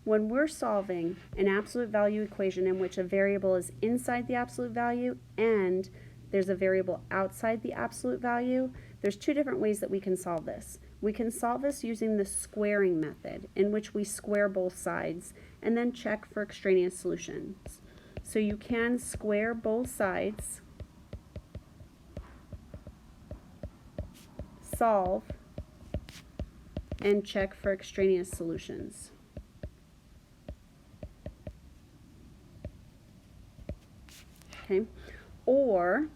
when we're solving an absolute value equation in which a variable is inside the absolute value and there's a variable outside the absolute value, there's two different ways that we can solve this. We can solve this using the squaring method, in which we square both sides and then check for extraneous solutions. So you can square both sides, solve, and check for extraneous solutions. Okay, or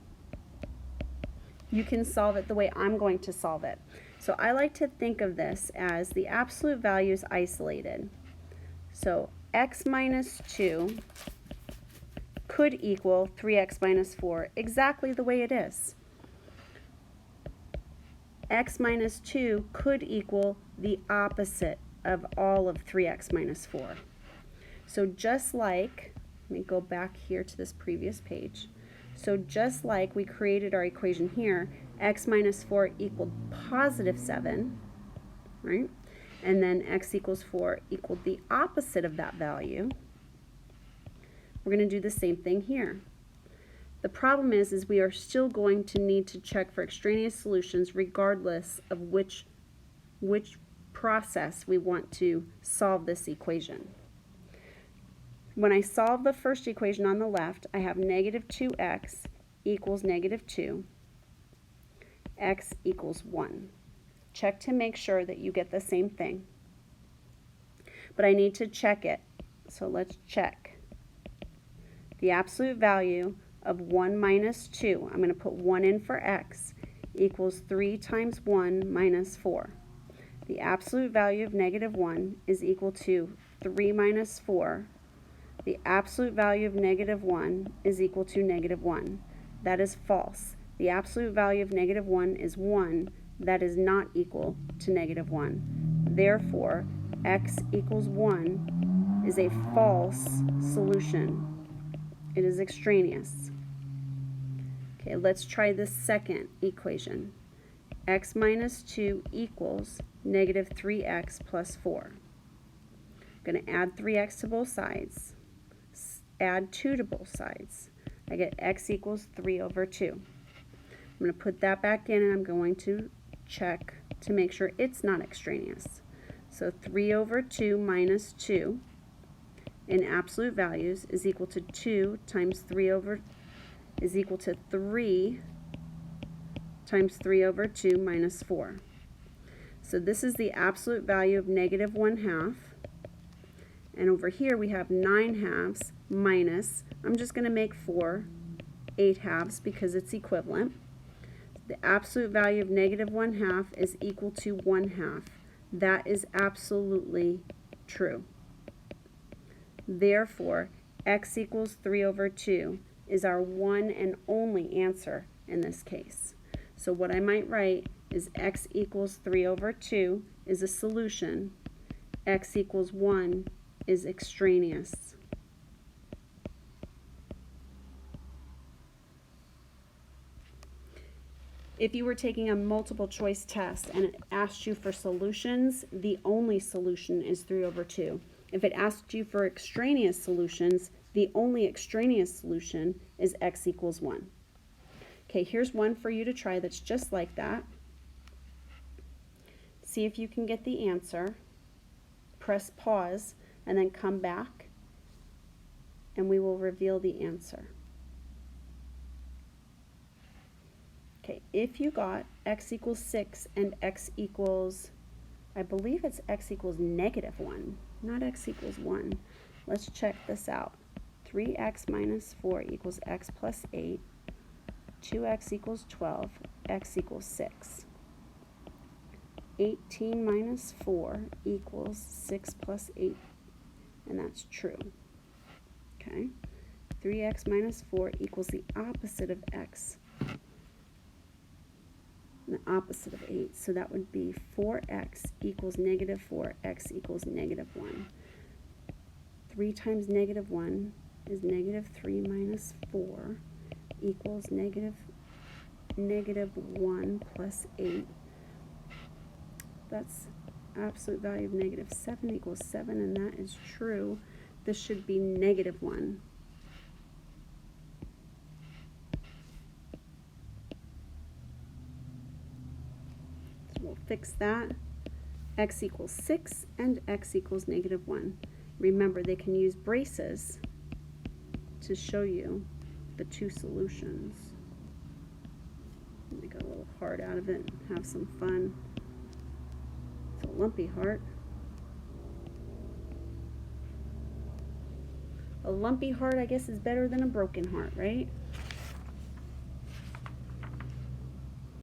you can solve it the way I'm going to solve it. So I like to think of this as the absolute value is isolated. So x minus 2 could equal 3x minus 4, exactly the way it is. X minus 2 could equal the opposite of all of 3x minus 4. So just like, let me go back here to this previous page. So just like we created our equation here, x minus 4 equaled positive 7, right? And then x equals 4 equaled the opposite of that value. We're going to do the same thing here. The problem is we are still going to need to check for extraneous solutions regardless of which process we want to solve this equation. When I solve the first equation on the left, I have negative 2x equals negative 2, x equals 1. Check to make sure that you get the same thing. But I need to check it, so let's check. The absolute value of 1 minus 2, I'm going to put 1 in for x, equals 3 times 1 minus 4. The absolute value of negative 1 is equal to 3 minus 4. The absolute value of negative 1 is equal to negative 1. That is false. The absolute value of negative 1 is 1. That is not equal to negative 1. Therefore, x equals 1 is a false solution. It is extraneous. Okay, let's try the second equation. X minus 2 equals negative 3x plus 4. I'm going to add 3x to both sides. Add 2 to both sides. I get x equals 3 over 2. I'm going to put that back in and I'm going to check to make sure it's not extraneous. So 3 over 2 minus 2 in absolute values is equal to 2 times 3 over is equal to 3 times 3 over 2 minus 4. So this is the absolute value of negative 1/2. And over here we have 9/2 minus, I'm just going to make 4 8/2 because it's equivalent. The absolute value of negative 1/2 is equal to 1/2. That is absolutely true. Therefore, x equals 3 over 2 is our one and only answer in this case. So what I might write is x equals 3 over 2 is a solution. X equals 1 is extraneous. If you were taking a multiple choice test and it asked you for solutions, the only solution is 3 over 2. If it asked you for extraneous solutions, the only extraneous solution is x equals 1. Okay, here's one for you to try that's just like that. See if you can get the answer. Press pause and then come back and we will reveal the answer. Okay, if you got x equals 6 and x equals, I believe it's x equals negative 1, not x equals 1. Let's check this out. 3x minus 4 equals x plus 8. 2x equals 12. X equals 6. 18 minus 4 equals 6 plus 8. And that's true. Okay. 3x minus 4 equals the opposite of x. And the opposite of 8. So that would be 4x equals negative 4. X equals negative 1. 3 times negative 1 is negative 3 minus 4 equals negative 1 plus 8. That's absolute value of negative 7 equals 7, and that is true. This should be negative 1. So we'll fix that. X equals 6 and x equals negative 1. Remember, they can use braces to show you the two solutions. Make a little heart out of it and have some fun. It's a lumpy heart. A lumpy heart, I guess, is better than a broken heart, right?